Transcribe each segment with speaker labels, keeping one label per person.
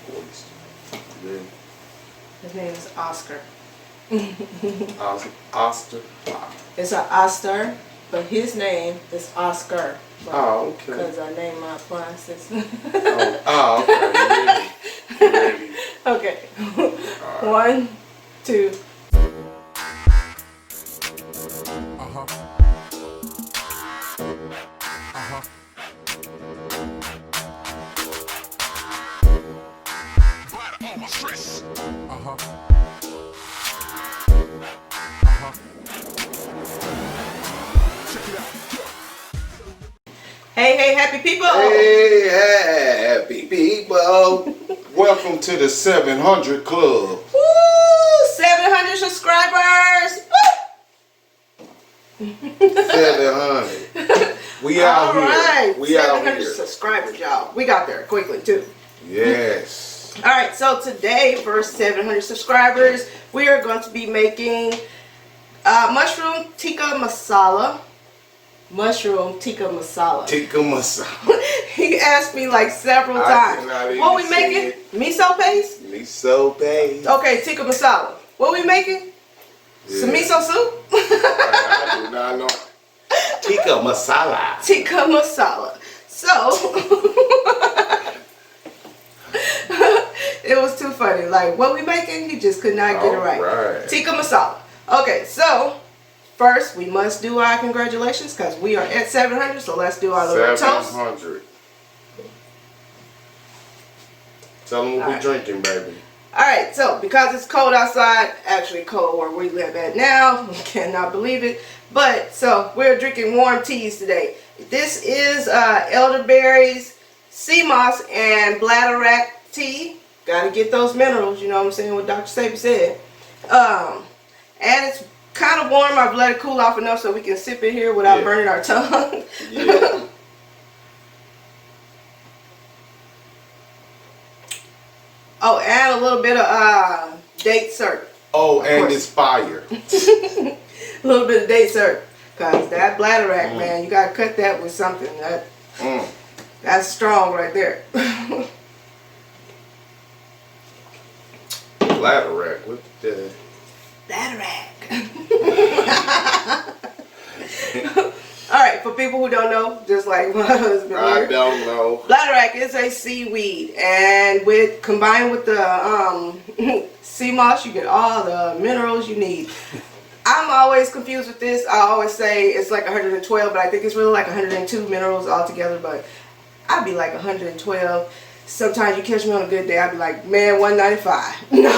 Speaker 1: voice. Yeah.
Speaker 2: His name is Oscar.
Speaker 1: Oscar.
Speaker 2: It's an Oscar, but his name is Oscar.
Speaker 1: Oh, okay.
Speaker 2: Because I named my appliances.
Speaker 1: Okay. Ready.
Speaker 2: Okay.
Speaker 1: Right.
Speaker 2: 1, 2. Hey, happy people!
Speaker 1: Hey, happy people! Welcome to the 700 Club.
Speaker 2: Woo! 700 subscribers! Woo!
Speaker 1: 700. We out here.
Speaker 2: Alright,
Speaker 1: We out
Speaker 2: 700
Speaker 1: here.
Speaker 2: subscribers, y'all. We got there quickly, too.
Speaker 1: Yes.
Speaker 2: Alright, so today, for 700 subscribers, we are going to be making mushroom tikka masala. Mushroom tikka masala.
Speaker 1: Tikka Masala.
Speaker 2: He asked me like several
Speaker 1: I
Speaker 2: times.
Speaker 1: cannot even
Speaker 2: What we
Speaker 1: say
Speaker 2: making?
Speaker 1: it.
Speaker 2: Miso paste?
Speaker 1: Miso paste.
Speaker 2: Okay, tikka masala. What we making? Some
Speaker 1: Yeah.
Speaker 2: miso soup?
Speaker 1: I do not know. Tikka Masala.
Speaker 2: Tikka masala. So, it was too funny. Like, what we making? He just could not get it right.
Speaker 1: Alright.
Speaker 2: Tikka masala. Okay, so, first we must do our congratulations because we are at 700, so let's do our little toast.
Speaker 1: 700. Tell them what we
Speaker 2: Alright.
Speaker 1: drinking, baby.
Speaker 2: Alright, so because it's cold outside, actually cold where we live at now, cannot believe it, but so we're drinking warm teas today. This is elderberries, sea moss, and bladderwrack tea. Gotta get those minerals, you know what I'm saying, what Dr. Sabi said. And it's kind of warm. I've let it cool off enough so we can sip it here without burning our tongue.
Speaker 1: Yeah.
Speaker 2: Oh, and a little bit of date syrup.
Speaker 1: Oh, and
Speaker 2: course.
Speaker 1: it's fire.
Speaker 2: A little bit of date syrup. Because that bladderwrack, man, you got to cut that with something. That's strong right there.
Speaker 1: Bladderwrack. What the?
Speaker 2: Bladderwrack. Alright, for people who don't know, just like my husband
Speaker 1: I
Speaker 2: here.
Speaker 1: don't know.
Speaker 2: Bladderwrack is a seaweed, and combined with the sea moss, you get all the minerals you need. I'm always confused with this. I always say it's like 112, but I think it's really like 102 minerals altogether, but I'd be like 112. Sometimes you catch me on a good day, I'd be like, man, 195. No.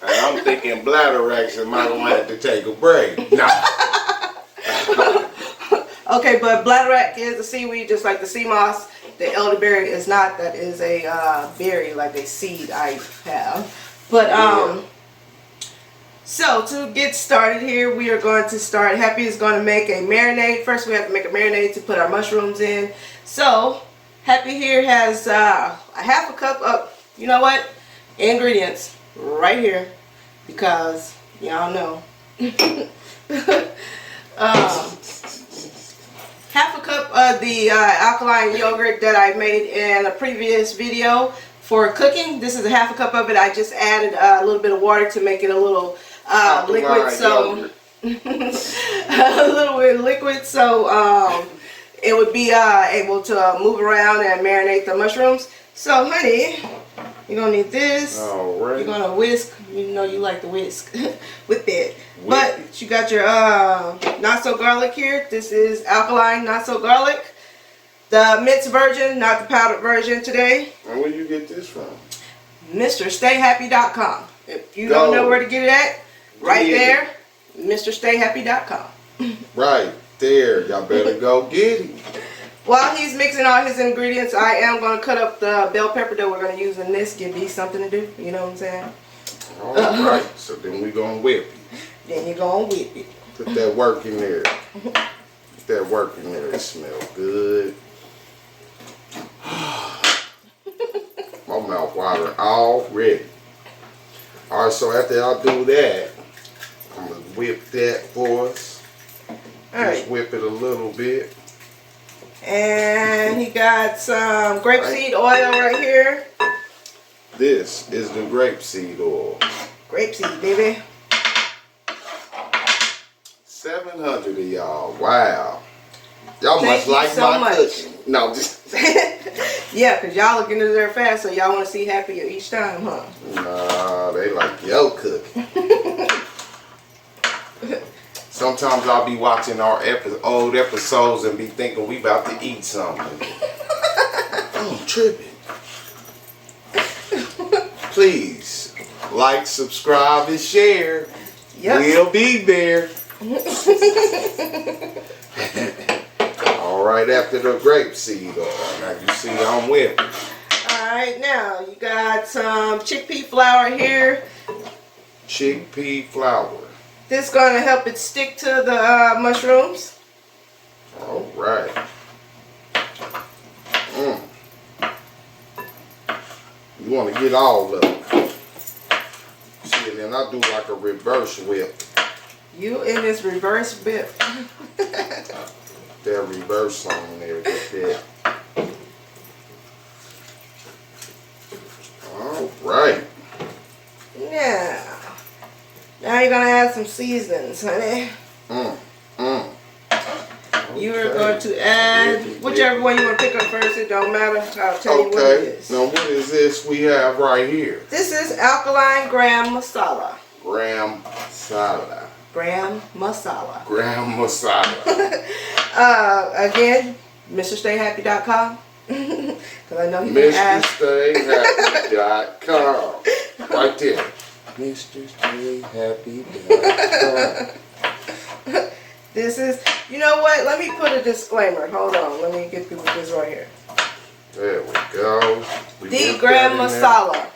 Speaker 1: And I'm thinking bladderwracks, am I gonna have to take a break? No.
Speaker 2: Okay, but bladderwrack is a seaweed just like the sea moss. The elderberry is not. That is a berry, like a seed I have. But so to get started here, we are going to start. Happy is going to make a marinade. First, we have to make a marinade to put our mushrooms in. So Happy here has a half a cup of, you know what, ingredients right here, because y'all know. Half a cup of the alkaline yogurt that I made in a previous video for cooking. This is a half a cup of it. I just added a little bit of water to make it a little liquid, so a little bit liquid, so it would be able to move around and marinate the mushrooms. So, honey, you're gonna need this.
Speaker 1: All right.
Speaker 2: You're gonna whisk. You know you like to whisk with it. But you got your not so garlic here. This is alkaline not so garlic. The minced version, not the powdered version today.
Speaker 1: And where you get this from?
Speaker 2: MrStayHappy.com. If you don't know where to get it at, right there, MrStayHappy.com.
Speaker 1: Right there. Y'all better go get it.
Speaker 2: While he's mixing all his ingredients, I am going to cut up the bell pepper that we're going to use in this. Give these something to do. You know what I'm saying?
Speaker 1: All right. So then we're going to whip it.
Speaker 2: Then you're going to whip it.
Speaker 1: Put that work in there. Put that work in there. It smells good. My mouth watering already. Alright, so after I do that, I'm going to whip that for us.
Speaker 2: Alright.
Speaker 1: Just whip it a little bit.
Speaker 2: And he got some grapeseed oil right here.
Speaker 1: This is the grapeseed oil.
Speaker 2: Grapeseed, baby.
Speaker 1: 700 of y'all. Wow. Y'all
Speaker 2: Thank
Speaker 1: must
Speaker 2: you
Speaker 1: like
Speaker 2: so
Speaker 1: my
Speaker 2: much.
Speaker 1: cooking. No, just
Speaker 2: Yeah, because y'all looking into there fast, so y'all want to see happier each time, huh?
Speaker 1: nah, they like yo cooking. Sometimes I'll be watching our old episodes and be thinking we about to eat something. I'm tripping. Please like, subscribe, and share.
Speaker 2: Yep.
Speaker 1: We'll be there. All right, after the grapeseed oil. Now you see I'm with it.
Speaker 2: Alright, now you got some chickpea flour here.
Speaker 1: Chickpea flour.
Speaker 2: This is going to help it stick to the mushrooms.
Speaker 1: All right. You want to get all of it. See, and then I do like a reverse whip.
Speaker 2: You in this reverse whip.
Speaker 1: That reverse on there. Get that. All right.
Speaker 2: Now you're going to add some seasonings, honey. You are going to add whichever one you want to pick up first. It don't matter. I'll tell you what it is.
Speaker 1: Now what is this we have right here?
Speaker 2: This is Alkaline Gram Masala.
Speaker 1: Gram Masala.
Speaker 2: Gram Masala.
Speaker 1: Gram Masala.
Speaker 2: Again, MrStayHappy.com. Because I know you can ask.
Speaker 1: MrStayHappy.com. Right there. MrStayHappy.com.
Speaker 2: This is, you know what? Let me put a disclaimer. Hold on. Let me get people this right here.
Speaker 1: There we go.
Speaker 2: The Gram Masala.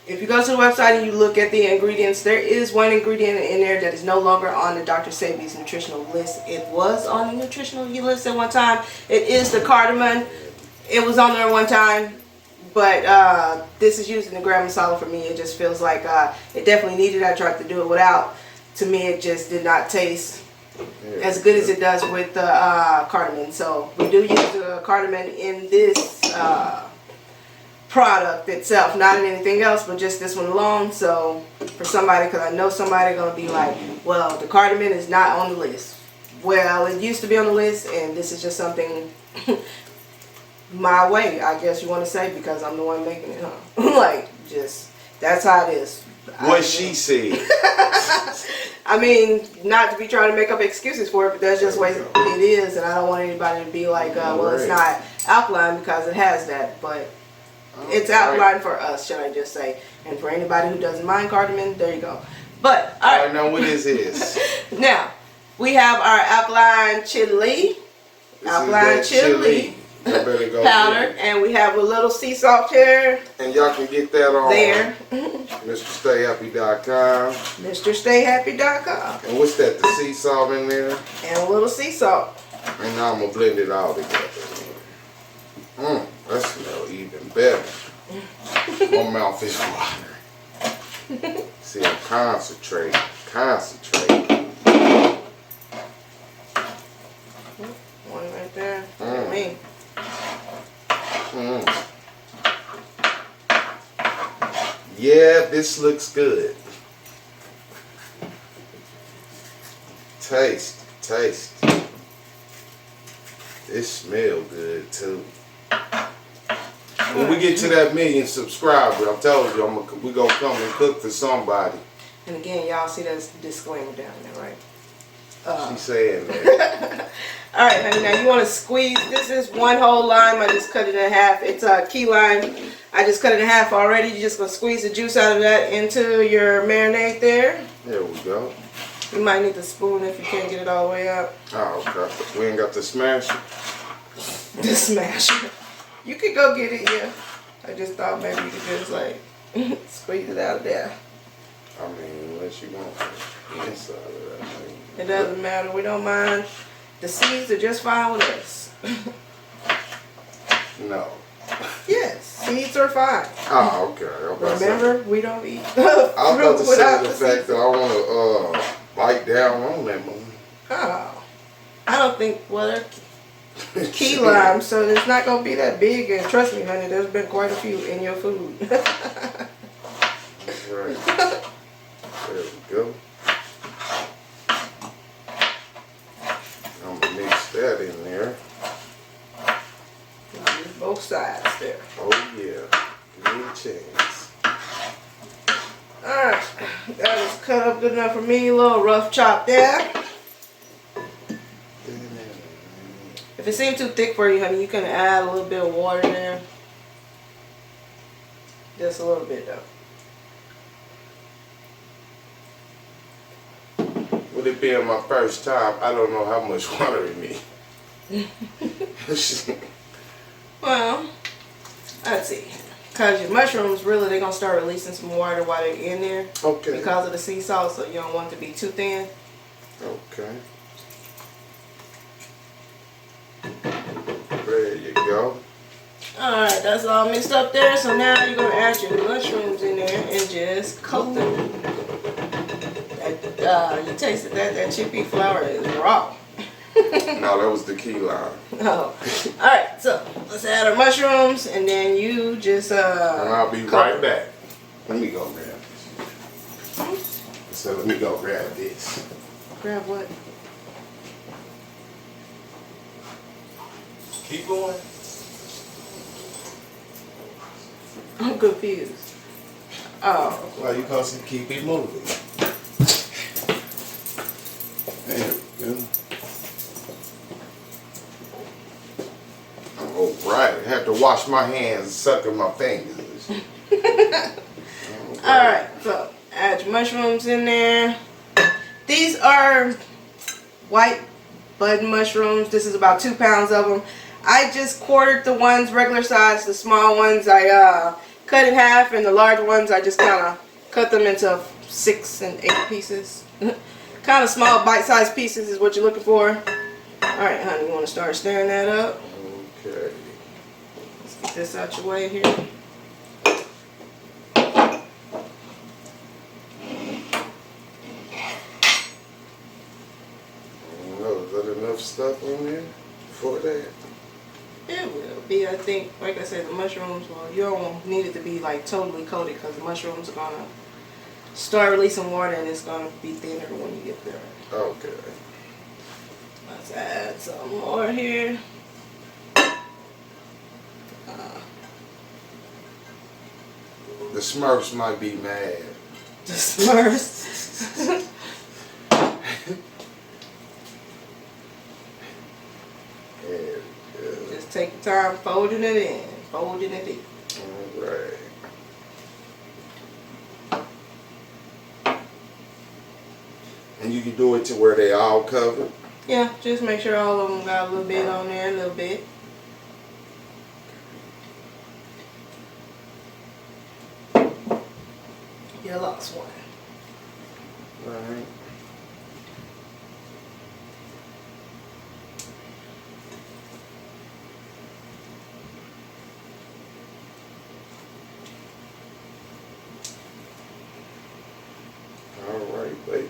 Speaker 2: If you go to the website and you look at the ingredients, there is one ingredient in there that is no longer on the Dr. Sebi's nutritional list. It was on the nutritional list at one time. It is the cardamom. It was on there one time. But this is using the Gram Masala for me. It just feels like it definitely needed. I tried to do it without. To me, it just did not taste as good as it does with the cardamom. So we do use the cardamom in this product itself, not in anything else, but just this one alone. So for somebody, because I know somebody gonna be like, well, the cardamom is not on the list. Well, it used to be on the list, and this is just something my way, I guess you want to say, because I'm the one making it, huh? Like, just that's how it is.
Speaker 1: What she said.
Speaker 2: I mean, not to be trying to make up excuses for it, but that's just the way it is, and I don't want anybody to be like, well, it's not alkaline because it has that, but it's alkaline for us, should I just say. And for anybody who doesn't mind cardamom, there you go. But, alright.
Speaker 1: Now what is this?
Speaker 2: Now, we have our alkaline chili. Alkaline chili. Powder, and we have a little sea salt here.
Speaker 1: And y'all can get that on
Speaker 2: there.
Speaker 1: MrStayHappy.com.
Speaker 2: MrStayHappy.com.
Speaker 1: And what's that? The sea salt in there?
Speaker 2: And a little sea salt.
Speaker 1: And now I'm gonna blend it all together. That smells even better. My mouth is watering. See, I'm concentrating.
Speaker 2: One right there. Me.
Speaker 1: Yeah, this looks good. Taste. It smells good too. When we get to that 1 million subscribers, I'm telling you, we gonna come and cook for somebody.
Speaker 2: And again, y'all see that disclaimer down there, right?
Speaker 1: She's saying that.
Speaker 2: Alright, honey, now you want to squeeze. This is one whole lime. I just cut it in half. It's a key lime. I just cut it in half already. You're just going to squeeze the juice out of that into your marinade there.
Speaker 1: There we go.
Speaker 2: You might need the spoon if you can't get it all the way up.
Speaker 1: Oh, okay. We ain't got the smasher.
Speaker 2: The smasher. You could go get it, yeah. I just thought maybe you could just like squeeze it out of there.
Speaker 1: I mean, unless you want the inside of that thing.
Speaker 2: It doesn't matter. We don't mind. The seeds are just fine with us.
Speaker 1: No.
Speaker 2: Yes, seeds are fine.
Speaker 1: Oh, okay.
Speaker 2: Remember, we don't eat
Speaker 1: I was about to say
Speaker 2: without
Speaker 1: the fact that I want to bite down on that one.
Speaker 2: Oh, I don't think, well, key lime, so it's not gonna be that big. And trust me, honey, there's been quite a few in your food.
Speaker 1: Right. There we go. I'm gonna mix that in there.
Speaker 2: Use both sides there.
Speaker 1: Oh yeah. Give me a chance.
Speaker 2: Alright, that is cut up good enough for me. A little rough chop there. If it seems too thick for you, honey, you can add a little bit of water there. Just a little bit though.
Speaker 1: With it being my first time, I don't know how much water it needs.
Speaker 2: Well, let's see. Because your mushrooms, really, they're going to start releasing some water while they're in there.
Speaker 1: Okay.
Speaker 2: Because of the sea salt, so you don't want it to be too thin.
Speaker 1: Okay. There you go.
Speaker 2: Alright, that's all mixed up there. So now you're going to add your mushrooms in there and just coat them. You tasted that chickpea flour is raw.
Speaker 1: No, that was the key lime.
Speaker 2: Oh. Alright, so let's add our mushrooms and then you just
Speaker 1: and I'll be right back. Let me go grab this. So let me go grab this.
Speaker 2: Grab what?
Speaker 1: Keep going.
Speaker 2: I'm confused. Oh.
Speaker 1: Well, you constantly keep it moving. There we go. Oh, right. I have to wash my hands, sucking my fingers.
Speaker 2: Alright, so add your mushrooms in there. These are white bud mushrooms. This is about 2 pounds of them. I just quartered the ones regular size. The small ones I cut in half, and the large ones I just kind of cut them into 6 and 8 pieces. Kind of small bite-sized pieces is what you're looking for. Alright, honey, you want to start stirring that up?
Speaker 1: Okay.
Speaker 2: Let's get this out your way here.
Speaker 1: Is that enough stuff on there for that?
Speaker 2: It will be, I think. Like I said, the mushrooms, well, you don't need it to be like totally coated because the mushrooms are going to start releasing water and it's going to be thinner when you get there.
Speaker 1: Okay.
Speaker 2: Let's add some more here.
Speaker 1: The Smurfs might be mad.
Speaker 2: The Smurfs. Just take your time folding it in. Folding it in.
Speaker 1: Alright. And you can do it to where they all covered?
Speaker 2: Yeah, just make sure all of them got a little bit on there, a little bit. You lost one.
Speaker 1: Alright. Alright, baby.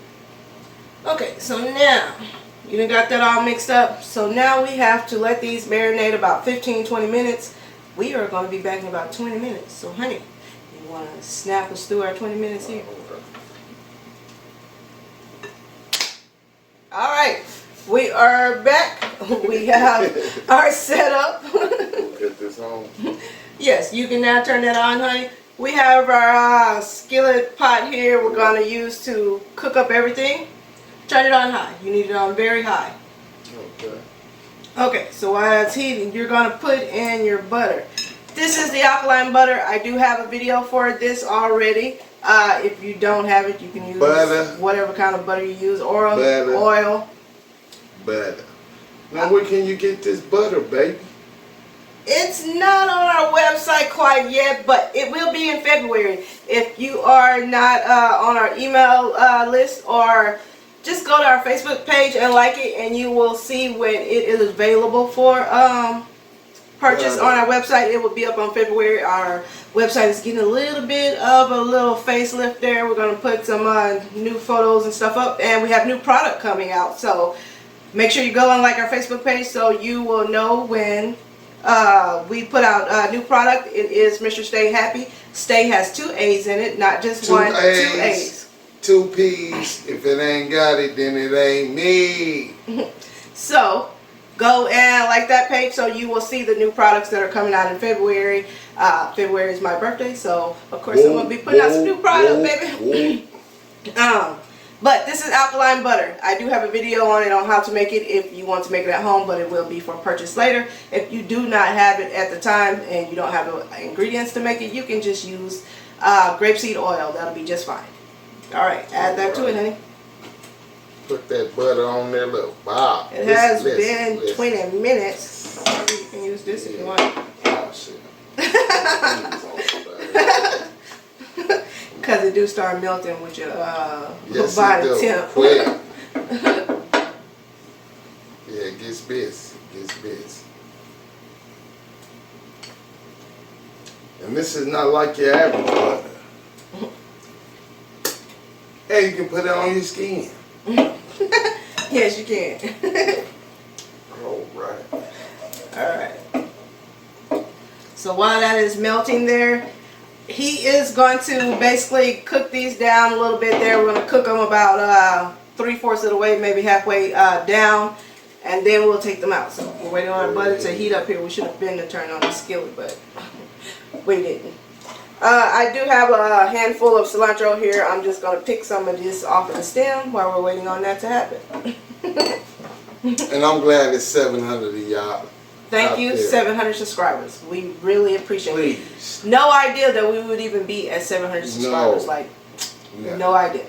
Speaker 2: Okay, so now you done got that all mixed up. So now we have to let these marinate about 15-20 minutes. We are going to be back in about 20 minutes. So honey, you want to snap us through our 20 minutes here? Alright, we are back. We have our setup.
Speaker 1: Get this on.
Speaker 2: Yes, you can now turn that on, honey. We have our skillet pot here we're going to use to cook up everything. Turn it on high. You need it on very high.
Speaker 1: Okay.
Speaker 2: Okay, so while it's heating, you're going to put in your butter. This is the alkaline butter. I do have a video for this already. If you don't have it, you can use
Speaker 1: butter.
Speaker 2: Whatever kind of butter you use. Oil.
Speaker 1: Butter.
Speaker 2: Oil.
Speaker 1: Butter. Now where can you get this butter, baby?
Speaker 2: It's not on our website quite yet, but it will be in February. If you are not on our email list, or just go to our Facebook page and like it, and you will see when it is available for purchase on our website. It will be up on February. Our website is getting a little bit of a little facelift there. We're going to put some new photos and stuff up, and we have new product coming out. So Make sure you go and like our Facebook page so you will know when we put out a new product. It is Mr. Stay Happy. Stay has 2 A's in it, not just one. 2 A's.
Speaker 1: 2 P's. If it ain't got it, then it ain't me.
Speaker 2: So go and like that page so you will see the new products that are coming out in February. February is my birthday, so of course I'm gonna be putting out some new product, baby. But this is alkaline butter. I do have a video on it on how to make it if you want to make it at home, but it will be for purchase later. If you do not have it at the time and you don't have the ingredients to make it, you can just use grapeseed oil. That'll be just fine. Alright, add that to it, honey.
Speaker 1: Put that butter on there, look. Wow.
Speaker 2: It has been 20 minutes. You can use this if you want.
Speaker 1: Oh, shit.
Speaker 2: Because it do start melting with your
Speaker 1: yes,
Speaker 2: body temp.
Speaker 1: Quick. Yeah, it gets busy. It gets busy. And this is not like your average butter. Hey, you can put it on your skin.
Speaker 2: Yes, you can. Alright. So while that is melting there, he is going to basically cook these down a little bit there. We're going to cook them about 3/4 of the way, maybe halfway down, and then we'll take them out. So we're waiting on our butter to heat up here. We should have been to turn on the skillet, but we didn't. I do have a handful of cilantro here. I'm just going to pick some of this off of the stem while we're waiting on that to happen.
Speaker 1: And I'm glad it's 700 of y'all.
Speaker 2: Thank you, 700 subscribers. We really appreciate it.
Speaker 1: Please.
Speaker 2: No idea that we would even be at 700 subscribers.
Speaker 1: No.
Speaker 2: Like, no idea.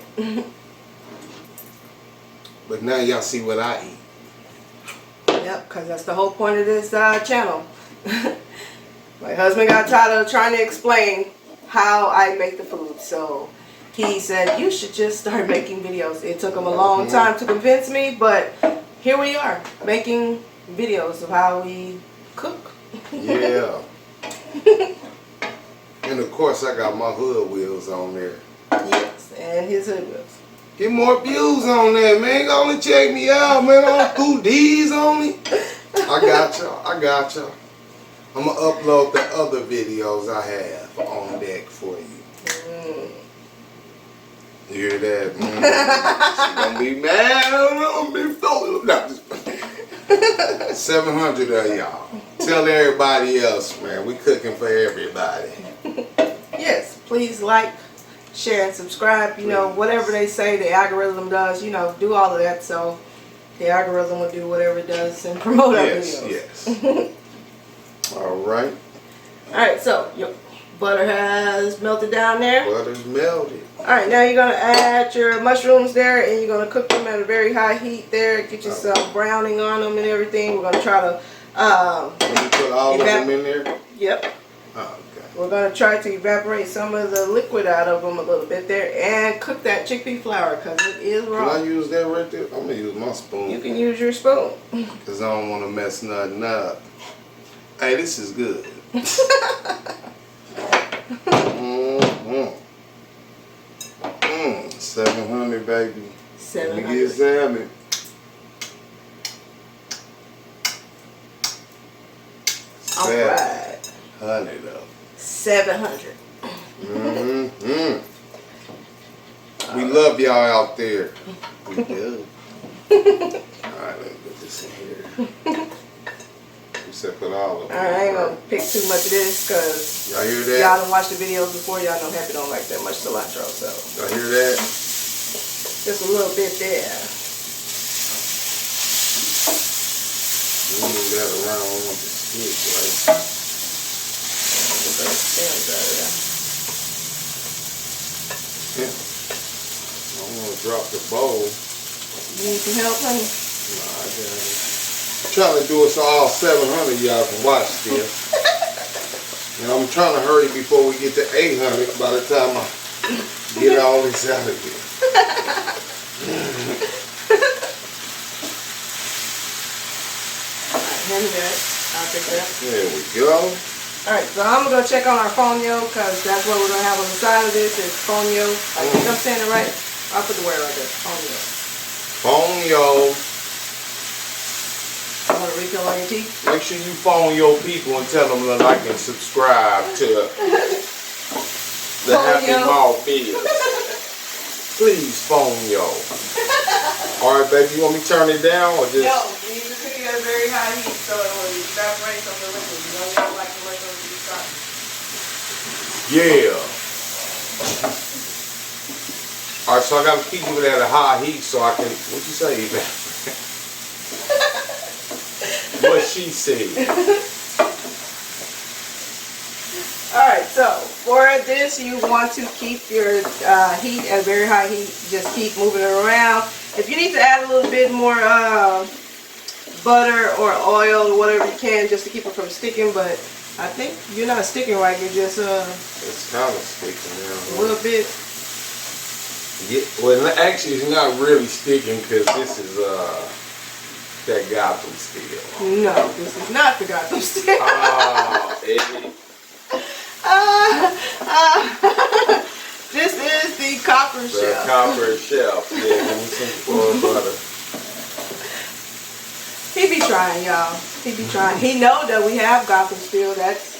Speaker 1: But now y'all see what I eat.
Speaker 2: Yep, because that's the whole point of this channel. My husband got tired of trying to explain how I make the food. So he said, you should just start making videos. It took him a long time to convince me, but here we are, making videos of how we cook.
Speaker 1: Yeah. And of course I got my hood wheels on there.
Speaker 2: Yes, and his hood wheels.
Speaker 1: Get more views on there, man. Only check me out, man. On 2 D's only. I got y'all. I got y'all. I'm going to upload the other videos I have on deck for you. You hear that? She's going to be mad. I'm going to be so... No, just... 700 of y'all. Tell everybody else, man. We cooking for everybody.
Speaker 2: Yes, please like, share, and subscribe. You know, whatever they say the algorithm does, you know, do all of that so the algorithm will do whatever it does and promote our videos.
Speaker 1: Yes. Alright.
Speaker 2: Alright, so your butter has melted down there.
Speaker 1: Butter's melted.
Speaker 2: Alright, now you're going to add your mushrooms there and you're going to cook them at a very high heat there. Get you some browning on them and everything. We're going to try to...
Speaker 1: you put all of them in there?
Speaker 2: Yep.
Speaker 1: Oh, okay.
Speaker 2: We're going to try to evaporate some of the liquid out of them a little bit there and cook that chickpea flour because it is raw.
Speaker 1: Can I use that right there? I'm going to use my spoon.
Speaker 2: You can use your spoon.
Speaker 1: Because I don't want to mess nothing up. Hey, this is good. 700, baby.
Speaker 2: 700.
Speaker 1: Let me get salmon.
Speaker 2: Alright.
Speaker 1: 100 though.
Speaker 2: 700.
Speaker 1: We love y'all out there. We do. Alright, let me put this in here. You said put all of them.
Speaker 2: Alright, I ain't gonna pick too much of this because
Speaker 1: y'all hear that?
Speaker 2: y'all done watched the videos before. Y'all know Happy don't like that much cilantro, so.
Speaker 1: Y'all hear that?
Speaker 2: Just a little bit there.
Speaker 1: Move that around on the stick, right?
Speaker 2: Get those stems out of there.
Speaker 1: Yeah. I don't want to drop the bowl.
Speaker 2: You need some help, honey?
Speaker 1: Nah, I got it. I'm trying to do it so all 700 y'all can watch still. And I'm trying to hurry before we get to 800 by the time I get all this out of here.
Speaker 2: Hand me that. I'll pick that.
Speaker 1: There we go.
Speaker 2: Alright, so I'm going to go check on our fonio because that's what we're going to have on the side of this is fonio. I think I'm saying it right. I'll put the word right there. Fonio.
Speaker 1: Fonio.
Speaker 2: detail on your teeth.
Speaker 1: Make sure you phone your people and tell them to like and subscribe to the Happy MALTBIA'S. Please phone yo. Alright, baby, you want me to turn it down or just?
Speaker 2: No, you need to cook it at a very high heat so it will evaporate some of the liquid. You don't like the liquid to be starting.
Speaker 1: Yeah. Alright, so I gotta keep it at a high heat so I can, what you say, evaporate? What she said.
Speaker 2: Alright, so for this you want to keep your heat at very high heat. Just keep moving it around. If you need to add a little bit more butter or oil or whatever you can just to keep it from sticking, but I think you're not sticking right, you're just
Speaker 1: it's kind of sticking now.
Speaker 2: a little bit.
Speaker 1: Yeah, well, actually it's not really sticking because this is that Gotham steel.
Speaker 2: No, this is not the Gotham steel. This is the copper
Speaker 1: the
Speaker 2: shell.
Speaker 1: copper shell. Yeah, give me some oil butter.
Speaker 2: He be trying, y'all. He be trying. He know that we have Gotham steel. That's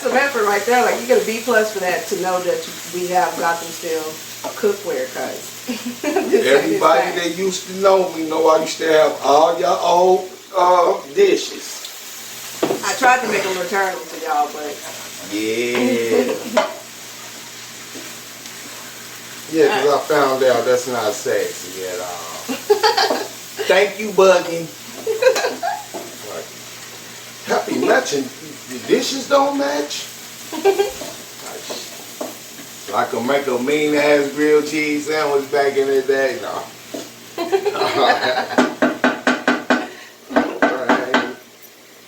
Speaker 2: some effort right there. Like you get a B+ for that to know that we have Gotham steel cookware, cause
Speaker 1: everybody that used to know me know I used to have all your old dishes.
Speaker 2: I tried to make them returnable to y'all, but
Speaker 1: yeah. Yeah, because I found out that's not sexy at all. Thank you, Buggy. Happy matching. The dishes don't match. I could make a mean ass grilled cheese sandwich back in the day. No. Alright.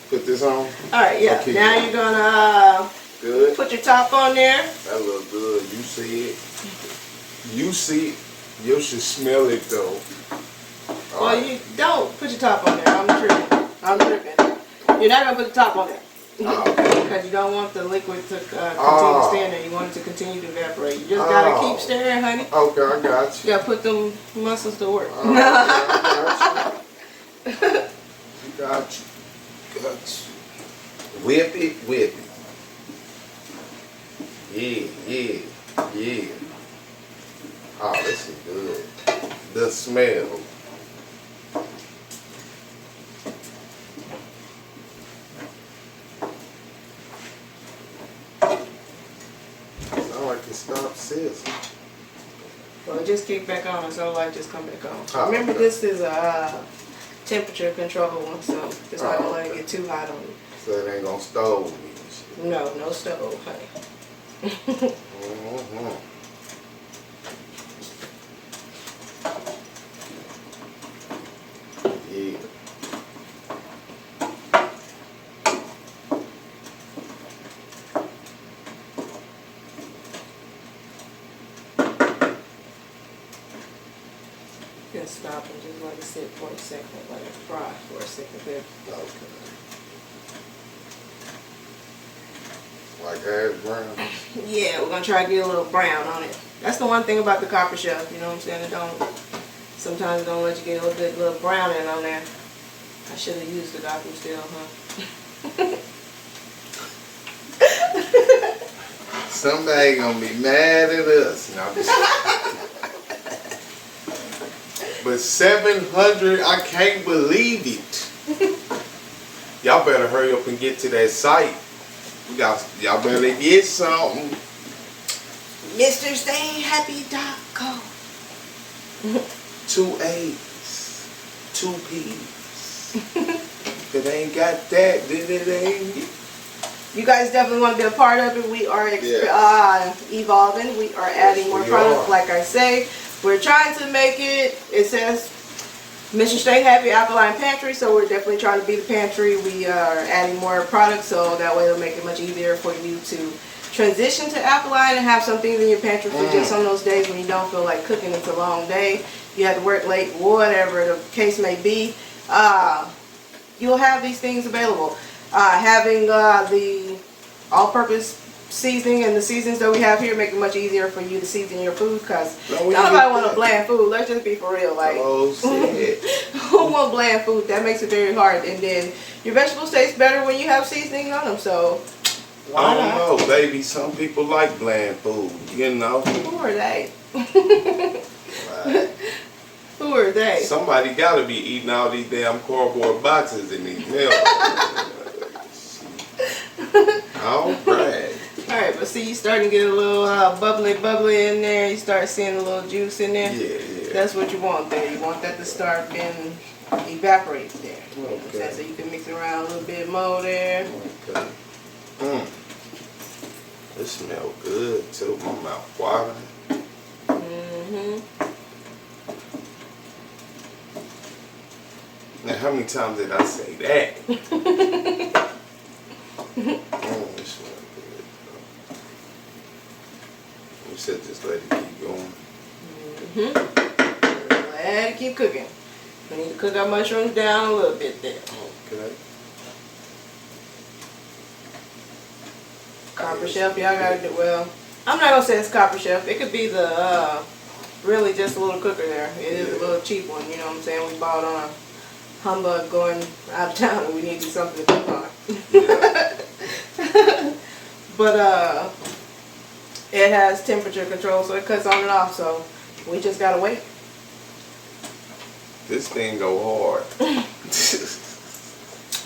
Speaker 1: Put this on.
Speaker 2: Alright, yeah.
Speaker 1: Okay.
Speaker 2: Now you're gonna
Speaker 1: good.
Speaker 2: Put your top on there.
Speaker 1: That looks good. You see it. You see it. You should smell it though.
Speaker 2: Well, you don't put your top on there. I'm tripping. You're not gonna put the top on there. Because you don't want the liquid to continue to stand there. You want it to continue to evaporate. You just gotta keep stirring, honey.
Speaker 1: Okay, I got you.
Speaker 2: You gotta put them muscles to work.
Speaker 1: I got you. Got you. Got you. Whip it, whip it. Yeah. Oh, this is good. The smell. Stop sizzling.
Speaker 2: Well, just kick back on, so like just come back on.
Speaker 1: Oh,
Speaker 2: Remember,
Speaker 1: okay.
Speaker 2: this is a temperature control one, so just not gonna let it get too hot on you.
Speaker 1: So it ain't gonna stove me and shit.
Speaker 2: No stove, honey.
Speaker 1: Yeah.
Speaker 2: Stop and just let it sit for a second, let it fry for a second there.
Speaker 1: Okay. Like hash brown?
Speaker 2: Yeah, we're gonna try to get a little brown on it. That's the one thing about the copper shell, you know what I'm saying? Sometimes it don't let you get a little browning on there. I should have used the Gotham steel, huh?
Speaker 1: Somebody gonna be mad at us. No, but 700, I can't believe it. Y'all better hurry up and get to that site. Y'all better get something.
Speaker 2: MrStayHappy.com.
Speaker 1: 2 A's, 2 P's. If it ain't got that, then it ain't.
Speaker 2: You guys definitely want to be a part of it. We are evolving. We are adding more products, like I say. We're trying to make it says Mr. Stay Happy Alkaline Pantry, so we're definitely trying to be the pantry. We are adding more products, so that way it'll make it much easier for you to transition to alkaline and have some things in your pantry for just some of those days when you don't feel like cooking. It's a long day, you have to work late, whatever the case may be. You'll have these things available. Having the all-purpose seasoning and the seasons that we have here make it much easier for you to season your food, because
Speaker 1: No,
Speaker 2: nobody want a bland food. Let's just be for real. Like,
Speaker 1: oh shit.
Speaker 2: who want bland food? That makes it very hard. And then your vegetables taste better when you have seasoning on them. So
Speaker 1: I don't know, baby. Some people like bland food, you know.
Speaker 2: Who are they?
Speaker 1: Right.
Speaker 2: Who are they?
Speaker 1: Somebody gotta be eating all these damn cardboard boxes in these meals. All right.
Speaker 2: Alright, but see, you starting to get a little bubbly in there. You start seeing a little juice in there.
Speaker 1: Yeah.
Speaker 2: That's what you want there. You want that to start being evaporated there.
Speaker 1: Okay.
Speaker 2: So you can mix it around a little bit more there.
Speaker 1: Okay. This smells good too. My mouth watering. Now, how many times did I say that? It smells good. You said just let it keep going.
Speaker 2: Let it keep cooking. We need to cook our mushrooms down a little bit there.
Speaker 1: Okay.
Speaker 2: Copper shelf, y'all gotta do well. I'm not gonna say it's copper shelf. It could be the really just a little cooker there. It is a little cheap one, you know what I'm saying? We bought on a humbug going out of town and we needed something to cook on.
Speaker 1: Yeah.
Speaker 2: But it has temperature control, so it cuts on and off, so we just gotta wait.
Speaker 1: This thing go hard.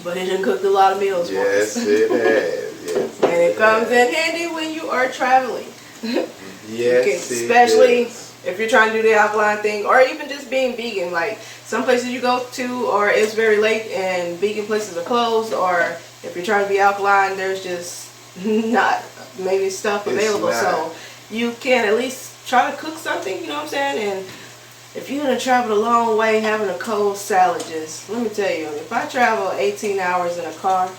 Speaker 2: But it done cooked a lot of meals for
Speaker 1: Yes,
Speaker 2: us.
Speaker 1: it has. Yes,
Speaker 2: And it comes in handy when you are traveling.
Speaker 1: Yes,
Speaker 2: especially
Speaker 1: it does.
Speaker 2: if you're trying to do the alkaline thing, or even just being vegan. Like some places you go to, or it's very late and vegan places are closed, or if you're trying to be alkaline, there's just not maybe stuff available. So you can at least try to cook something, you know what I'm saying? And if you're gonna travel a long way, having a cold salad, just let me tell you, if I travel 18 hours in a car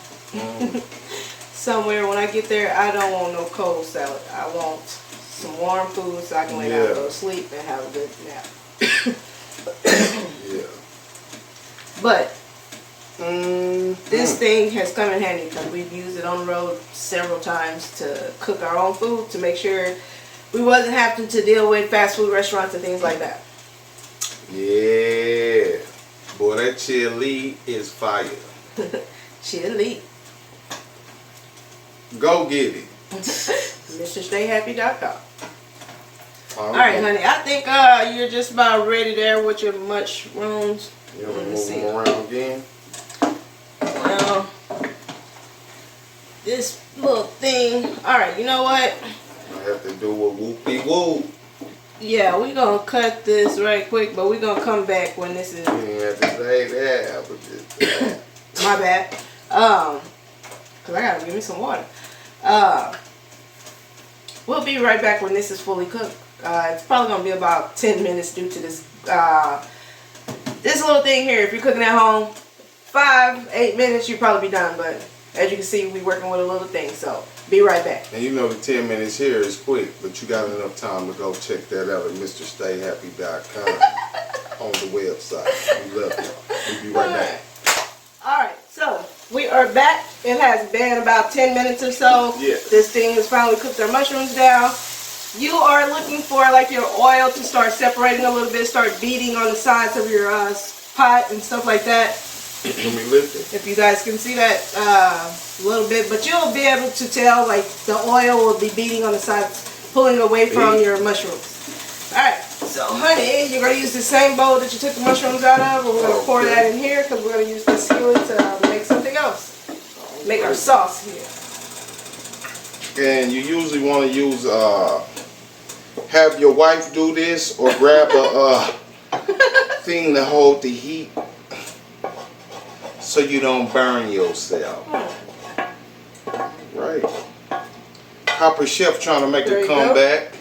Speaker 2: somewhere, when I get there, I don't want no cold salad. I want some warm food so I can lay down and go to sleep and have a good nap.
Speaker 1: Yeah.
Speaker 2: But this thing has come in handy because we've used it on the road several times to cook our own food, to make sure we wasn't having to deal with fast food restaurants and things like that.
Speaker 1: Yeah. Boy, that chili is fire.
Speaker 2: Chili.
Speaker 1: Go get it.
Speaker 2: MrStayHappy.com. Alright, honey, I think you're just about ready there with your mushrooms.
Speaker 1: You want to move them around again?
Speaker 2: Well, this little thing. Alright, you know what?
Speaker 1: I have to do a whoopie whoop.
Speaker 2: Yeah, we're going to cut this right quick, but we're going to come back when this is...
Speaker 1: You didn't have to say that, but just
Speaker 2: My bad. Because I got to give me some water. We'll be right back when this is fully cooked. It's probably going to be about 10 minutes due to this this little thing here. If you're cooking at home, 5-8 minutes you'll probably be done. But as you can see, we're working with a little thing. So be right back.
Speaker 1: And you know the 10 minutes here is quick, but you got enough time to go check that out at MrStayHappy.com on the website. We love y'all. We'll be right back.
Speaker 2: Alright, so we are back. It has been about 10 minutes or so.
Speaker 1: Yes.
Speaker 2: This thing has finally cooked our mushrooms down. You are looking for like your oil to start separating a little bit, start beating on the sides of your pot and stuff like that.
Speaker 1: Let me lift it.
Speaker 2: If you guys can see that a little bit, but you'll be able to tell like the oil will be beating on the sides, pulling away from your mushrooms. Alright, so honey, you're going to use the same bowl that you took the mushrooms out of, and we're going to pour that in here because we're going to use this skillet to make something else. Make our sauce here.
Speaker 1: And you usually want to use, have your wife do this, or grab a thing to hold the heat so you don't burn yourself. Right. Copper Chef trying to make a comeback.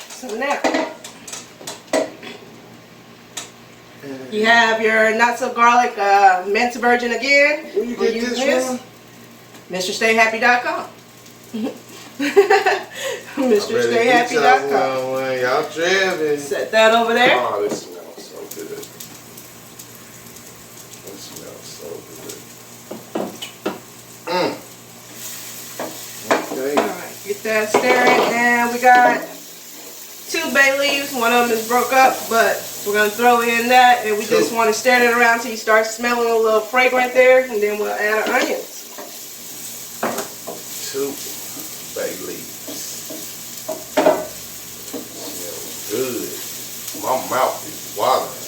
Speaker 2: So now, you have your not so garlic minced virgin again.
Speaker 1: Where you get this from?
Speaker 2: MrStayHappy.com. MrStayHappy.com.
Speaker 1: Y'all driving.
Speaker 2: Set that over there.
Speaker 1: Oh, this smells so good. This smells so good.
Speaker 2: that stirring. And we got 2 bay leaves. One of them is broke up, but we're going to throw in that. And we just want to stir it around till you start smelling a little fragrant there. And then we'll add our onions.
Speaker 1: 2 bay leaves. Smells good. My mouth is watering.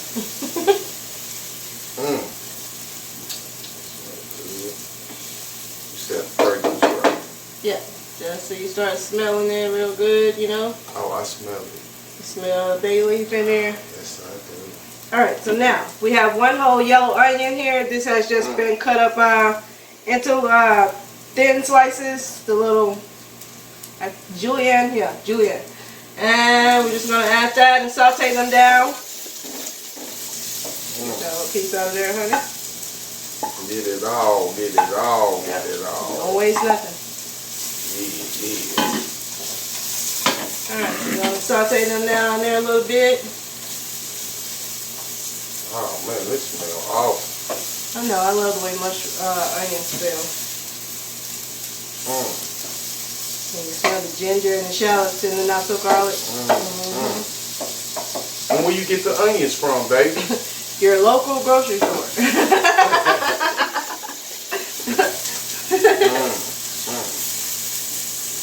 Speaker 2: Yeah, just so you start smelling it real good, you know.
Speaker 1: Oh, I smell it.
Speaker 2: You smell a bay leaf in there.
Speaker 1: Yes, I do.
Speaker 2: Alright, so now we have 1 whole yellow onion here. This has just been cut up into thin slices. The little julienne. And we're just going to add that and saute them down. Get that little piece out of there, honey.
Speaker 1: Get it all, get it all, get it all.
Speaker 2: Don't waste nothing.
Speaker 1: Yeah.
Speaker 2: Alright, we're going to saute them down there a little bit.
Speaker 1: Oh man, this smells awesome.
Speaker 2: I know, I love the way onions smell. And you smell the ginger and the shallots and the not so garlic.
Speaker 1: And where you get the onions from, baby?
Speaker 2: Your local grocery store.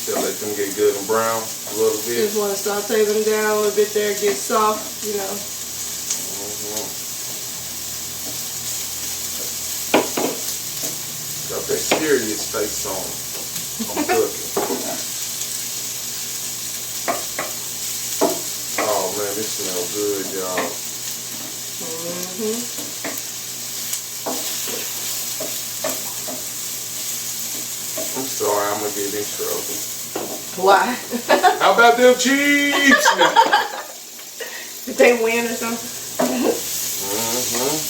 Speaker 1: Still let them get good and brown a little bit.
Speaker 2: Just want to saute them down a little bit there, get soft, you know.
Speaker 1: Got that serious face on. I'm cooking. Oh man, this smells good, y'all. I'm sorry, I'm gonna get in trouble.
Speaker 2: Why?
Speaker 1: How about them cheeks?
Speaker 2: Did they win or something?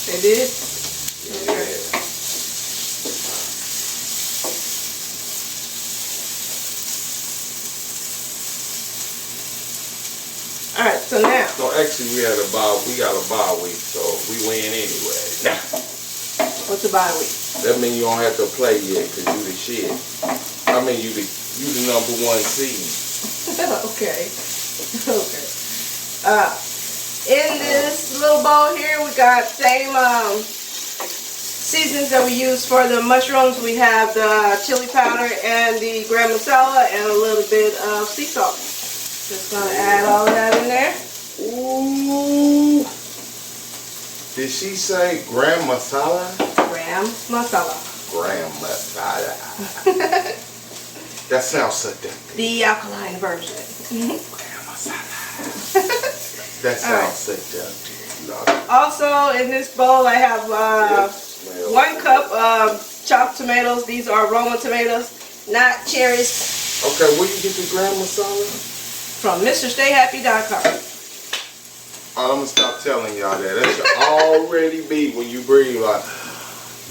Speaker 2: They did? Okay. Alright, so now.
Speaker 1: So actually we got a bye week, so we win anyway.
Speaker 2: What's a bye week?
Speaker 1: That means you don't have to play yet because you the shit. I mean you the #1 seed.
Speaker 2: Okay. Okay. In this little bowl here we got same seasonings that we use for the mushrooms. We have the chili powder and the gram masala and a little bit of sea salt. Just gonna add all of that in there.
Speaker 1: Ooh. Did she say gram masala?
Speaker 2: Gram masala.
Speaker 1: Gram masala. That sounds seductive.
Speaker 2: The alkaline version.
Speaker 1: Gram masala. That sounds seductive.
Speaker 2: Also in this bowl I have 1 cup of chopped tomatoes. These are Roma tomatoes, not cherries.
Speaker 1: Okay, where you get the gram masala?
Speaker 2: From MrStayHappy.com.
Speaker 1: I'm gonna stop telling y'all that. That should already be when you breathe like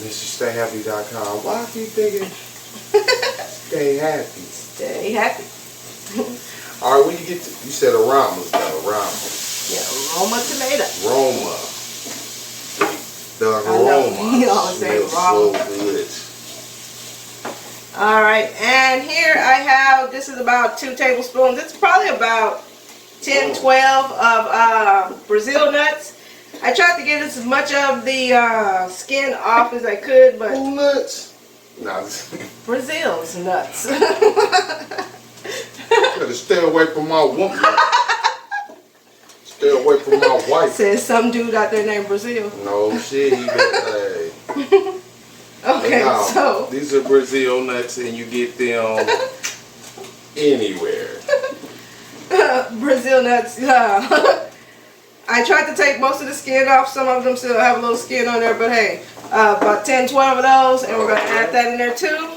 Speaker 1: MrStayHappy.com. Why I keep thinking stay happy?
Speaker 2: Stay happy.
Speaker 1: Alright, where you get you said aromas though, aromas.
Speaker 2: Yeah, Roma tomato.
Speaker 1: Roma. The aroma.
Speaker 2: You always say
Speaker 1: smells
Speaker 2: Roma.
Speaker 1: so good.
Speaker 2: Alright, and here I have, this is about 2 tablespoons. It's probably about 10, 12 of Brazil nuts. I tried to get as much of the skin off as I could, but
Speaker 1: nuts? No.
Speaker 2: Brazil's nuts.
Speaker 1: Better stay away from my woman. Stay away from my wife.
Speaker 2: Says some dude out there named Brazil.
Speaker 1: No shit, he got
Speaker 2: Okay,
Speaker 1: now,
Speaker 2: so
Speaker 1: these are Brazil nuts and you get them anywhere.
Speaker 2: Brazil nuts. I tried to take most of the skin off. Some of them still have a little skin on there, but hey, about 10, 12 of those, and we're going to add that in there too.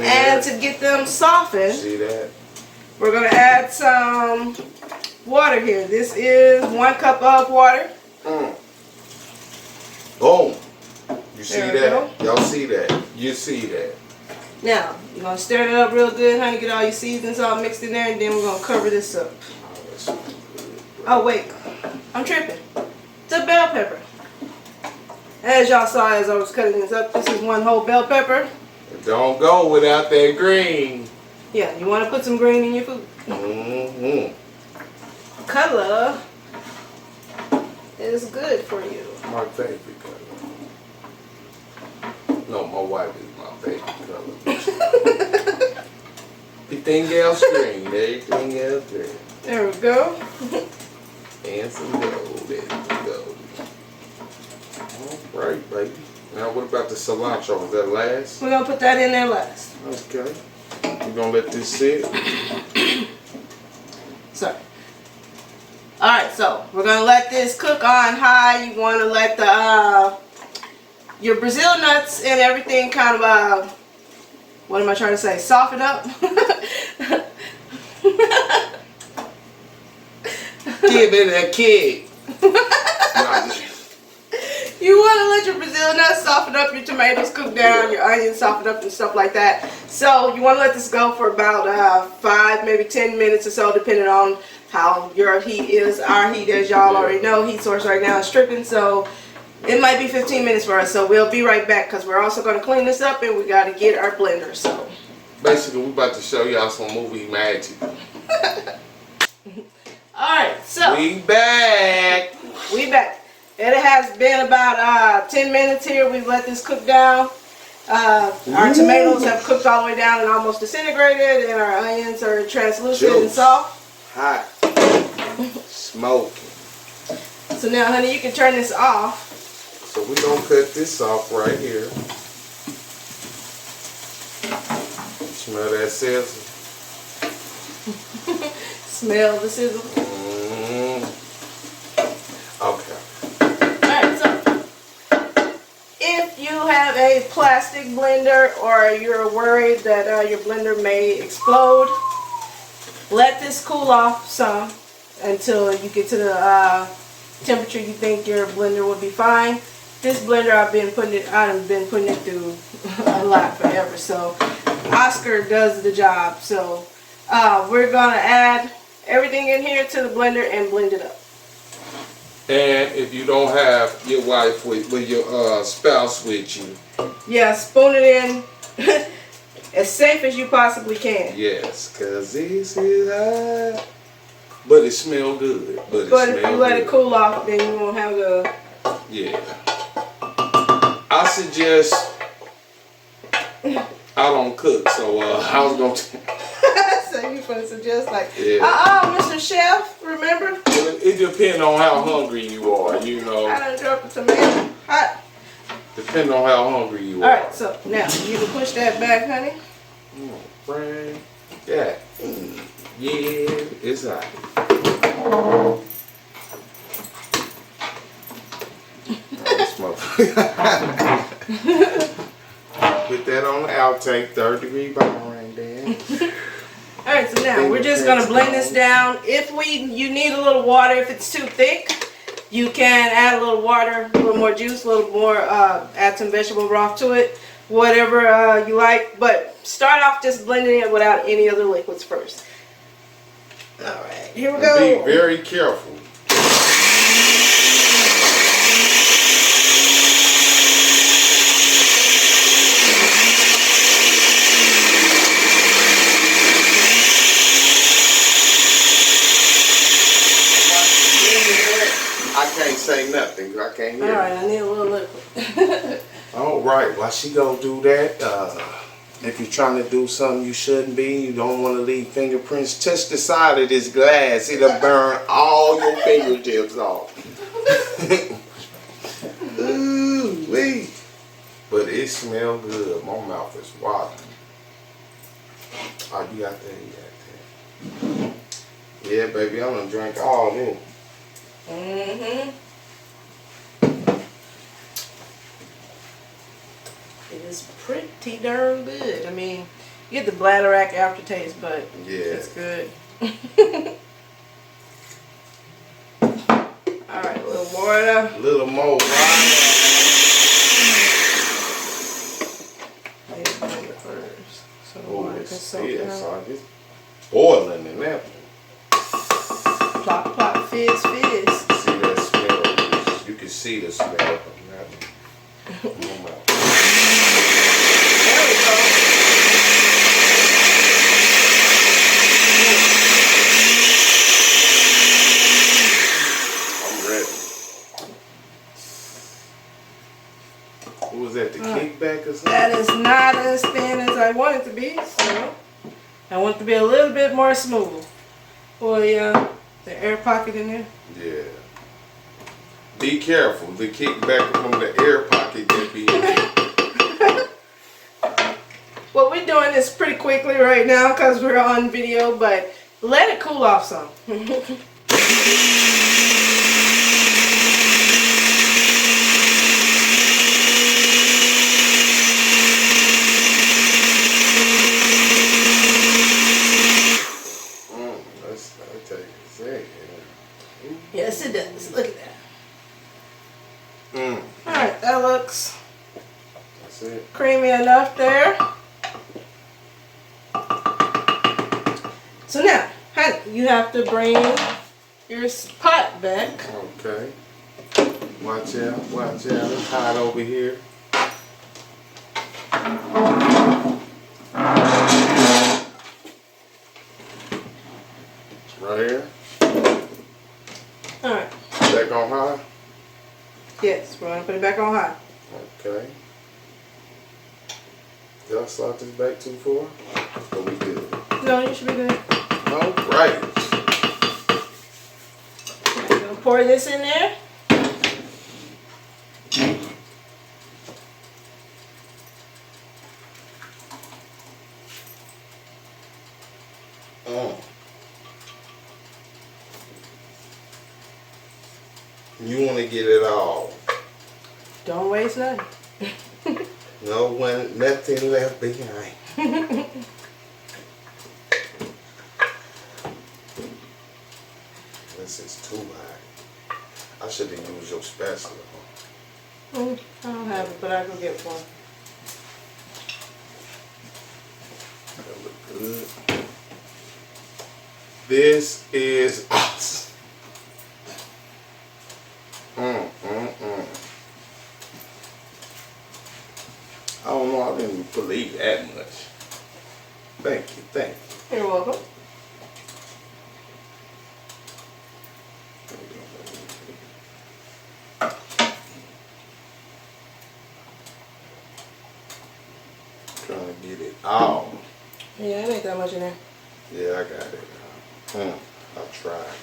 Speaker 2: And to get them softened,
Speaker 1: see that?
Speaker 2: we're going to add some water here. This is 1 cup of water.
Speaker 1: Boom. You see
Speaker 2: There we
Speaker 1: that? Y'all see that? You see that?
Speaker 2: Now, you're going to stir it up real good, honey. Get all your seasonings all mixed in there, and then we're going to cover this up. Oh, wait. I'm tripping. It's a bell pepper. As y'all saw as I was cutting this up, this is 1 whole bell pepper.
Speaker 1: Don't go without that green.
Speaker 2: Yeah, you want to put some green in your food.
Speaker 1: Mm-hmm.
Speaker 2: Color is good for you.
Speaker 1: My favorite color. No, my wife is my favorite color. Everything else green. Everything else green.
Speaker 2: There we go.
Speaker 1: And some gold. There we go. All right, baby. Now what about the cilantro? Is that last?
Speaker 2: We're going to put that in there last.
Speaker 1: Okay. We're going to let this sit.
Speaker 2: Sorry. Alright, so we're going to let this cook on high. You want to let the your Brazil nuts and everything kind of, what am I trying to say? Soften up.
Speaker 1: Give it a kick.
Speaker 2: You want to let your Brazil nuts soften up, your tomatoes cook down, your onions soften up and stuff like that. So you want to let this go for about 5, maybe 10 minutes or so, depending on how your heat is. Our heat, as y'all already know, heat source right now is tripping, so it might be 15 minutes for us. So we'll be right back because we're also going to clean this up and we got to get our blender. So
Speaker 1: basically, we're about to show y'all some movie magic.
Speaker 2: Alright, so
Speaker 1: we back.
Speaker 2: We back. It has been about 10 minutes here. We've let this cook down. Our tomatoes have cooked all the way down and almost disintegrated, and our onions are translucent and soft.
Speaker 1: Hot. Smoking.
Speaker 2: So now, honey, you can turn this off.
Speaker 1: So we're going to cut this off right here. Smell that sizzle?
Speaker 2: Smell the sizzle.
Speaker 1: Okay.
Speaker 2: Alright, so if you have a plastic blender or you're worried that your blender may explode, let this cool off some until you get to the temperature you think your blender will be fine. This blender I've been putting it through a lot forever, so Oscar does the job. So we're gonna add everything in here to the blender and blend it up.
Speaker 1: And if you don't have your wife with your spouse with you,
Speaker 2: yeah, spoon it in as safe as you possibly can.
Speaker 1: yes, cause this is hot, but it smells good. But
Speaker 2: if you let it cool off, then you won't have the.
Speaker 1: Yeah, I suggest I don't cook, so I was gonna.
Speaker 2: So you gonna suggest like,
Speaker 1: yeah.
Speaker 2: Mr. Chef, remember?
Speaker 1: It depends on how hungry you are, you know.
Speaker 2: I done dropped the tomato hot.
Speaker 1: Depending on how hungry you are.
Speaker 2: Alright, so now you can push that back, honey.
Speaker 1: Right. Yeah. Yeah, it's hot. Put that on the outtake, 3rd-degree burn right there.
Speaker 2: Alright, so now we're just going to blend this down. If you need a little water, if it's too thick, you can add a little water, a little more juice, a little more, add some vegetable broth to it, whatever you like. But start off just blending it without any other liquids first. Alright, here we go.
Speaker 1: Be very careful. I can't say nothing because I can't hear.
Speaker 2: Alright, I need a little liquid.
Speaker 1: Alright, while she gonna do that, if you're trying to do something you shouldn't be, you don't want to leave fingerprints, touch the side of this glass. It'll burn all your fingertips off. Ooh, wee. But it smells good. My mouth is watering. Oh, you got that? You got that. Yeah, baby, I'm gonna drink all this.
Speaker 2: It is pretty darn good. I mean, you get the bladder-rack aftertaste, but
Speaker 1: yeah,
Speaker 2: it's good. Alright, a little water.
Speaker 1: A little more water.
Speaker 2: First. So
Speaker 1: Oh,
Speaker 2: water can soak it up.
Speaker 1: it's boiling in that one.
Speaker 2: Plop, plop, fizz, fizz.
Speaker 1: See that smell? You can see the smell from that one.
Speaker 2: There we go. as I want it to be, so I want it to be a little bit more smooth. Boy, the air pocket in there.
Speaker 1: Yeah. Be careful. The kickback from the air pocket that be in there.
Speaker 2: What we're doing is pretty quickly right now because we're on video, but let it cool off some.
Speaker 1: That'll take a second.
Speaker 2: Yes, it does. Look at that.
Speaker 1: Mm.
Speaker 2: Alright, that looks
Speaker 1: That's it.
Speaker 2: creamy enough there. So now, honey, you have to bring your pot back.
Speaker 1: Okay. Watch out, watch out. It's hot over here. Right here.
Speaker 2: Alright.
Speaker 1: Back on high.
Speaker 2: Yes, we're going to put it back on high.
Speaker 1: Okay. Did I slide this back too far? Or we good?
Speaker 2: No, you should be good.
Speaker 1: All right.
Speaker 2: I'm going to pour this in there.
Speaker 1: You want to get it all.
Speaker 2: Don't waste nothing.
Speaker 1: No one, nothing left behind. This is too high. I should have used your spatula.
Speaker 2: I don't have it, but I'll go get one.
Speaker 1: That look good. This is awesome. I don't know, I didn't believe that much. Thank you, thank you.
Speaker 2: You're welcome.
Speaker 1: Trying to get it all.
Speaker 2: Yeah, it ain't that much in there.
Speaker 1: Yeah, I got it. I tried.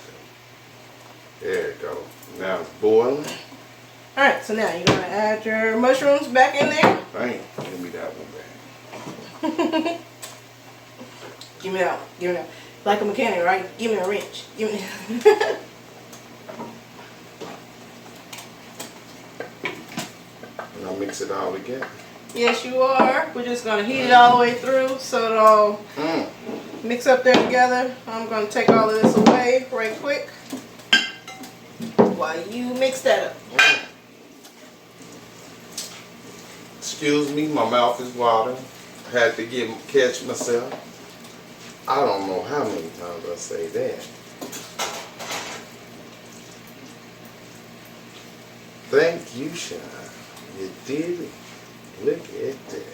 Speaker 1: There it goes. Now it's boiling.
Speaker 2: Alright, so now you're going to add your mushrooms back in there.
Speaker 1: Bam. Give me that one back.
Speaker 2: Give me that one. Give me that one. Like a mechanic, right? Give me a wrench. Give me.
Speaker 1: And I'll mix it all together.
Speaker 2: Yes, you are. We're just going to heat it all the way through so it all mix up there together. I'm going to take all of this away right quick while you mix that up.
Speaker 1: Excuse me, my mouth is watering. I had to catch myself. I don't know how many times I say that. Thank you, Sean. You did it. Look at that.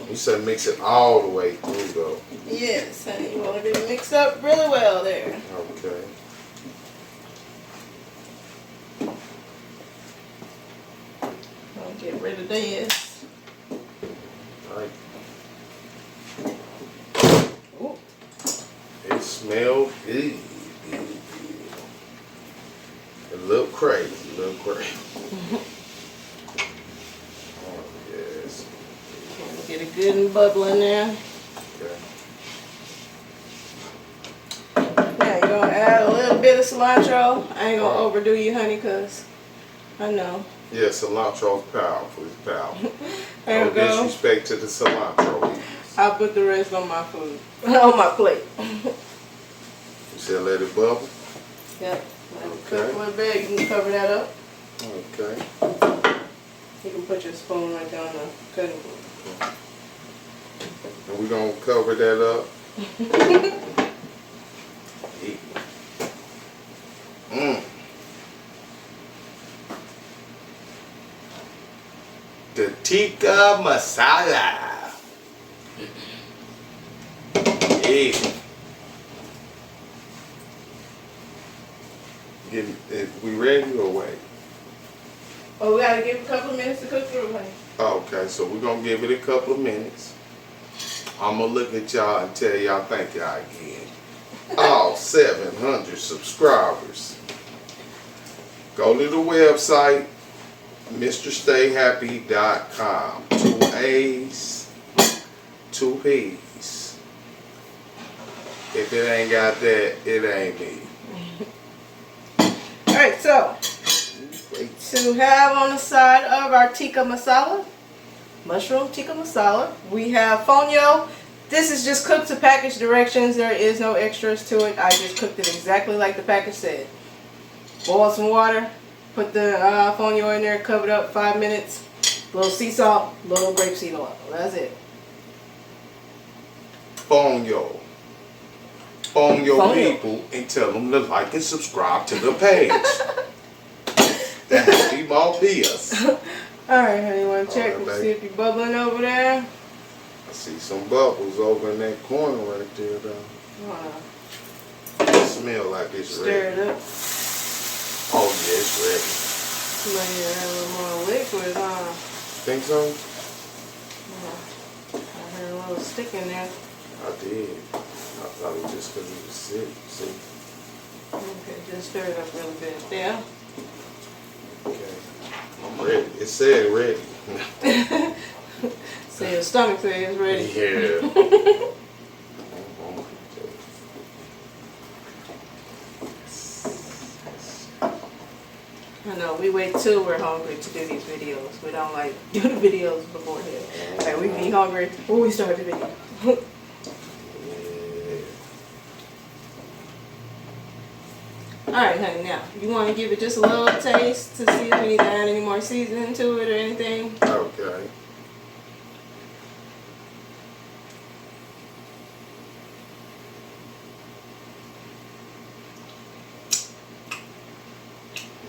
Speaker 1: You said mix it all the way through, though.
Speaker 2: Yes, honey. You want to get it mixed up really well there.
Speaker 1: Okay.
Speaker 2: I'll get rid of this.
Speaker 1: All right.
Speaker 2: Ooh.
Speaker 1: It smells good. A little crazy, a little crazy. Oh, yes.
Speaker 2: Get it good and bubbling there.
Speaker 1: Okay.
Speaker 2: Now you're going to add a little bit of cilantro. I ain't going to overdo you, honey, because I know.
Speaker 1: Yeah, cilantro's powerful. It's powerful.
Speaker 2: There
Speaker 1: No
Speaker 2: we go.
Speaker 1: disrespect to the cilantro.
Speaker 2: I'll put the rest on my food, on my plate.
Speaker 1: You said let it bubble?
Speaker 2: Yep. Let it
Speaker 1: Okay.
Speaker 2: cook a little bit. You can cover that up.
Speaker 1: Okay.
Speaker 2: You can put your spoon right down the cutting board.
Speaker 1: And we're going to cover that up. The Tikka Masala. Yeah. We ready or wait?
Speaker 2: Oh, we gotta give it a couple of minutes to cook through, honey.
Speaker 1: Okay, so we're gonna give it a couple of minutes. I'm gonna look at y'all and tell y'all thank y'all again. All 700 subscribers. Go to the website, MrStayHappy.com. 2 A's, 2 P's. If it ain't got that, it ain't me.
Speaker 2: Alright, so to have on the side of our tikka masala, mushroom tikka masala, we have fonio. This is just cooked to package directions. There is no extras to it. I just cooked it exactly like the package said. Boil some water, put the fonio in there, cover it up 5 minutes. A little sea salt, a little grapeseed oil. That's it.
Speaker 1: Fonio. Phone your people and tell them to like and subscribe to the page. That be MALTBIA'S.
Speaker 2: Alright, honey, you want to check and
Speaker 1: Alright,
Speaker 2: see if you're bubbling over there?
Speaker 1: I see some bubbles over in that corner right there, though. It smells like it's
Speaker 2: Stir
Speaker 1: ready.
Speaker 2: it up.
Speaker 1: Oh, yeah, it's ready.
Speaker 2: Maybe a little more liquid, huh?
Speaker 1: Think so?
Speaker 2: Yeah. I heard a little stick in there.
Speaker 1: I did. I thought it was just because it was sick. See?
Speaker 2: Okay, just stir it up a little bit. Yeah.
Speaker 1: Okay. I'm ready. It said ready.
Speaker 2: So your stomach says it's ready.
Speaker 1: Yeah.
Speaker 2: I know, we wait till we're hungry to do these videos. We don't like do the videos beforehand. Like we be hungry before we start the video. Alright, honey, now, you want to give it just a little taste to see if we need to add any more seasoning to it or anything?
Speaker 1: Okay.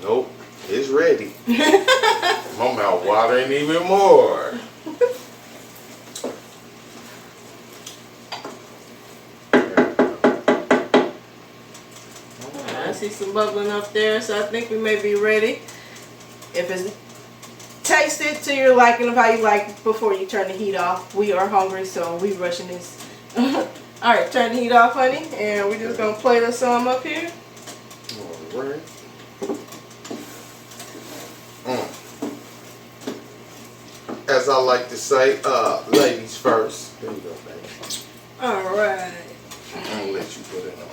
Speaker 1: Nope, it's ready. My mouth watering even more.
Speaker 2: I see some bubbling up there, so I think we may be ready. If it's tasted to your liking of how you like it before you turn the heat off. We are hungry, so we rushing this. Alright, turn the heat off, honey, and we're just gonna plate us some up here.
Speaker 1: Alright. As I like to say, ladies first. There you go, baby.
Speaker 2: Alright.
Speaker 1: I'm gonna let you put it on.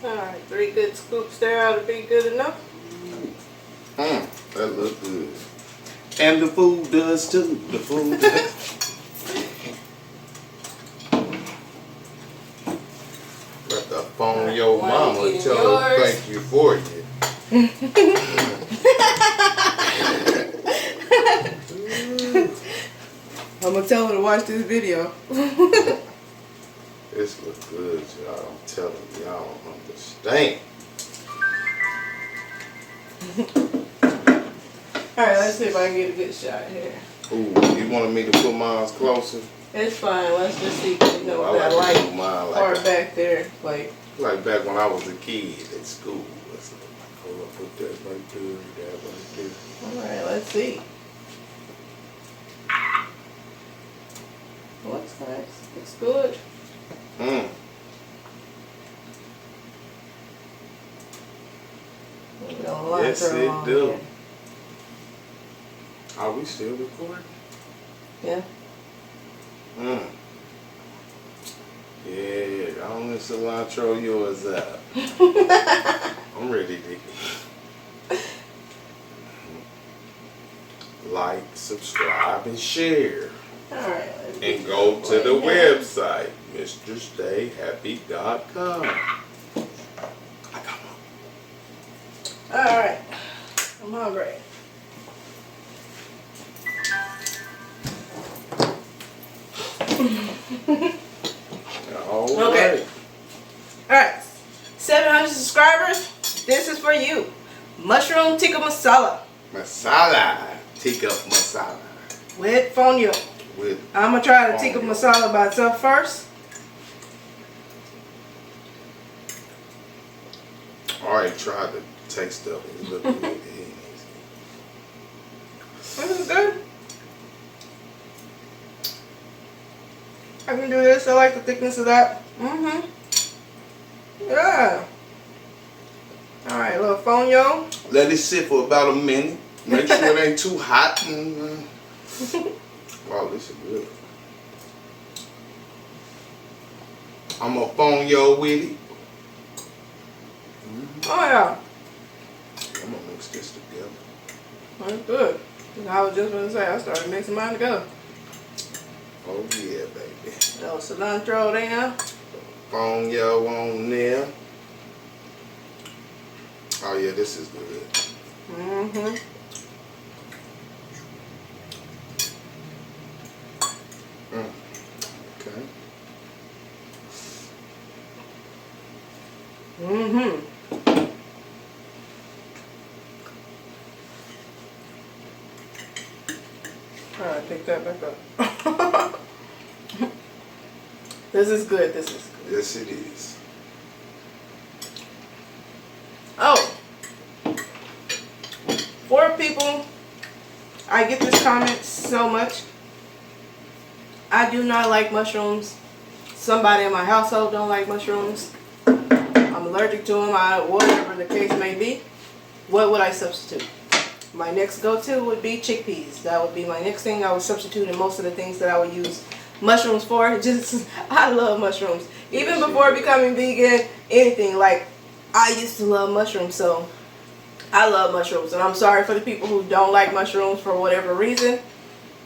Speaker 2: Alright, 3 good scoops there ought to be good enough.
Speaker 1: That looks good. And the food does too. The food does. Let the phone your mama tell her thank you for you.
Speaker 2: I'm gonna tell her to watch this video.
Speaker 1: This looks good, y'all. I'm telling y'all, don't understand.
Speaker 2: Alright, let's see if I can get a good shot here.
Speaker 1: Ooh, you wanted me to put mine closer?
Speaker 2: It's fine. Let's just see if you know
Speaker 1: I
Speaker 2: that
Speaker 1: like to
Speaker 2: light
Speaker 1: do mine
Speaker 2: part
Speaker 1: like
Speaker 2: back there. Like
Speaker 1: back when I was a kid at school. Let's put that right there, that right there.
Speaker 2: alright, let's see. Looks nice. Looks good.
Speaker 1: Yes, it do. Are we still recording?
Speaker 2: Yeah.
Speaker 1: Yeah, I don't let cilantro yours up. I'm ready to like, subscribe, and share.
Speaker 2: Alright.
Speaker 1: And go to the website, MrStayHappy.com. I got one.
Speaker 2: Alright. I'm hungry.
Speaker 1: All
Speaker 2: Okay.
Speaker 1: right.
Speaker 2: Alright. 700 subscribers. This is for you. Mushroom tikka masala
Speaker 1: Masala. Tikka masala.
Speaker 2: with fonio.
Speaker 1: with.
Speaker 2: I'm gonna try the tikka masala by itself first.
Speaker 1: I already tried the taste of it. It looked good.
Speaker 2: This is good. I can do this. I like the thickness of that. Yeah. All right, a little fonio.
Speaker 1: Let it sit for about a minute. Make sure it ain't too hot. Wow, this is good. I'm a fonio with it.
Speaker 2: Oh yeah.
Speaker 1: I'm gonna mix this together.
Speaker 2: That's good. I was just gonna say I started mixing mine together.
Speaker 1: Oh yeah, baby.
Speaker 2: Little cilantro there.
Speaker 1: Fonio on there. Oh yeah, this is good. Okay.
Speaker 2: Alright, pick that back up. This is good. This is good.
Speaker 1: Yes, it is.
Speaker 2: Oh. For people, I get this comment so much. I do not like mushrooms. Somebody in my household don't like mushrooms. I'm allergic to them, whatever the case may be. What would I substitute? My next go-to would be chickpeas. That would be my next thing I would substitute in most of the things that I would use mushrooms for. Just, I love mushrooms. Even before becoming vegan, anything, like, I used to love mushrooms, so I love mushrooms. And I'm sorry for the people who don't like mushrooms for whatever reason.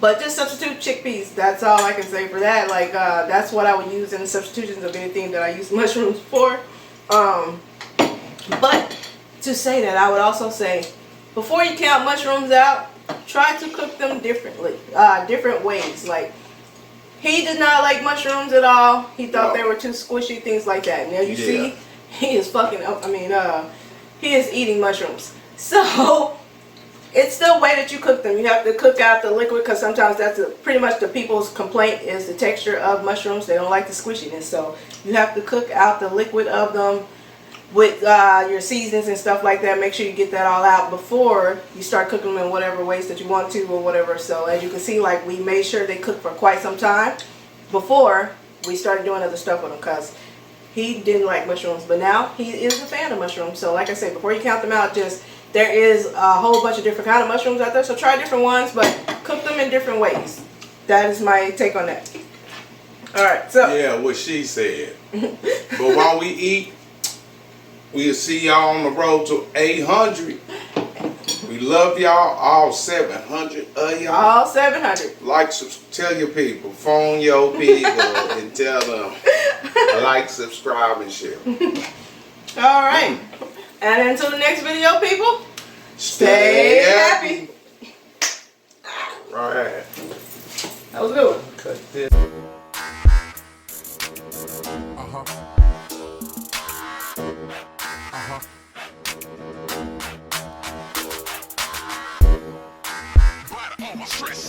Speaker 2: But just substitute chickpeas. That's all I can say for that. Like, that's what I would use in the substitutions of anything that I use mushrooms for. But to say that, I would also say, before you count mushrooms out, try to cook them differently, different ways. Like, he did not like mushrooms at all. He thought they were too squishy, things like that. Now you see, he is fucking, he is eating mushrooms. So, it's the way that you cook them. You have to cook out the liquid, because sometimes that's pretty much the people's complaint is the texture of mushrooms. They don't like the squishiness. So, you have to cook out the liquid of them with your seasonings and stuff like that. Make sure you get that all out before you start cooking them in whatever ways that you want to or whatever. So as you can see, like, we made sure they cooked for quite some time before we started doing other stuff with them, because he didn't like mushrooms, but now he is a fan of mushrooms. So like I said, before you count them out, just there is a whole bunch of different kind of mushrooms out there, so try different ones, but cook them in different ways. That is my take on that. Alright, so
Speaker 1: yeah, what she said. But while we eat, we'll see y'all on the road to 800. We love y'all, all 700 of y'all.
Speaker 2: All 700.
Speaker 1: Like, tell your people, phone your people and tell them, like, subscribe, and share.
Speaker 2: All right. And until the next video, people,
Speaker 1: stay happy. All right.
Speaker 2: That was a good one.
Speaker 1: Cut this. Stress.